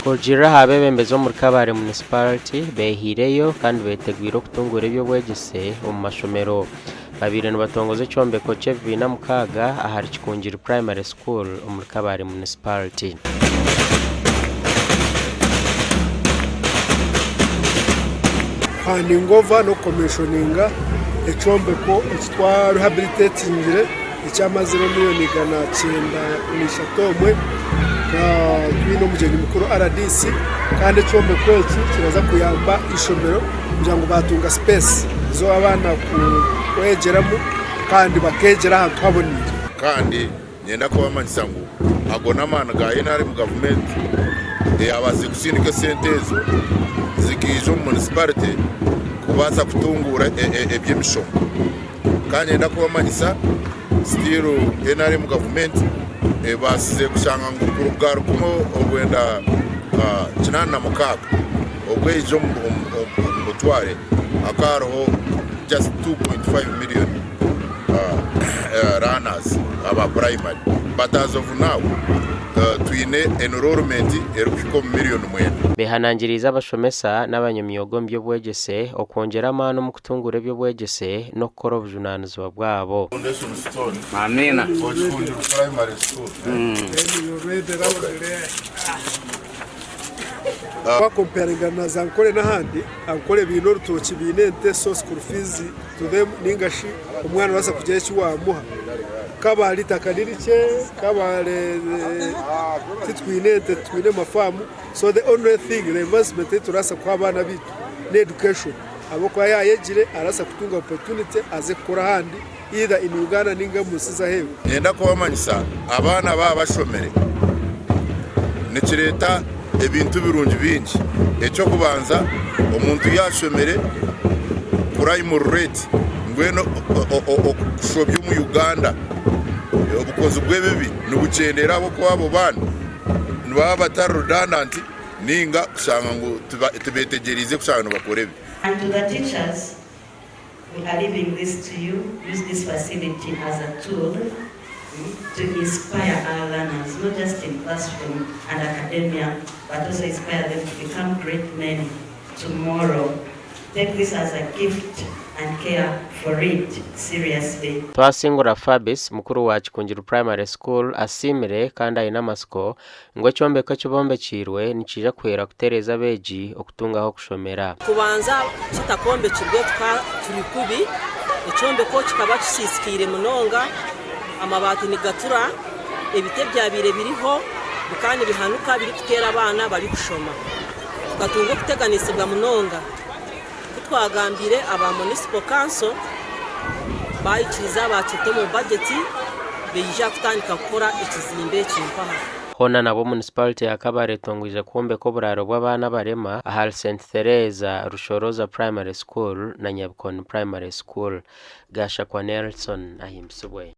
Kugira habebembezo muri Kabare municipality behireyo kandi betegwira kutungura ibyo bwegise mu mashomero babire batongoze combeko Chevina Mukaga ahari Kikunjiri primary school muri Kabare municipality. Hani ngova no commissioninga ecombeko itwa rehabilitating icyamaziro miliyoni 900 nishatomwe kwino mujeni mukuru RDC kandi ecombeko iki kiraza kuyamba ishomero kugira ngo batunga space zo abana kwegeramo kandi bakegera ahantu haboneye kandi nyenda ko bamanyisa ngo agona amana ga yenari mu government abazi kusindika sentezo zikijo municipality kubaza kutungura eby'emishomo kandi nyenda ko bamanyisa still yenari mu government basize kushanga ngo kurugaro kumo ogwenda kinana Mukaga ogwejo mu Butware akaroho just 2.5 million runners aba primary, but as of now tuine enrollment erukiko million mwene behanangiriza abashomesa n'abanyamyogo mbyo bwegese okongera amano mu kutungura byo bwegese no kora obujunanizwa bwabo. Amina primary school comparinga na zankore n'ahandi ankore bintu rutoki binente so school fees to them ningashi umwana wasa kujya kiwamuha kabali takanirice kabale titwinente twine mafamu. So the only thing the investment turasa kwa bana bitu ne education abo kwa yayegire arasa kutunga opportunity azekora handi either in Uganda ninga musiza hewe nyenda ko bamanyisa abana bashomere nekireta ebintu birungi bingi echo kubanza omuntu yashomere primary rate ngweno kushobya mu Uganda obukozi bwebibi nubucendera abo kwabo bana nbaba batarudananti ninga kushanga ngo tubetegerize kushanga bakorebi. And to the teachers, we are leaving this to you. Use this facility as a tool to inspire our learners, not just in classroom and academia, but also inspire them to become great men tomorrow. Take this as a gift and care for it seriously. Twasingura Fabis mukuru wa Kikunjiri primary school asimire kandi ayinamasiko ngo cyombeko cyobombe cirwe nikija kwera kutereza beji okutungaho kushomera kubanza kitakombe kirwe turi kubi icyombeko kikaba kisisikire munonga amabati ni gatura ebite byabire biriho kandi bihanuka biri kutera abana bari kushoma tukatunga kuteganisibwa munonga twagambire aba municipal council bayikiriza bakite mu budget beija kutandika gukora ikizimbe cy'impaha hona nabo municipality ya Kabare tongwije kumbe ko buraro bw'abana barema ahal St Teresa Rushoroza primary school na Nyabukoni primary school gasha kwa Nelson ahimsubwe.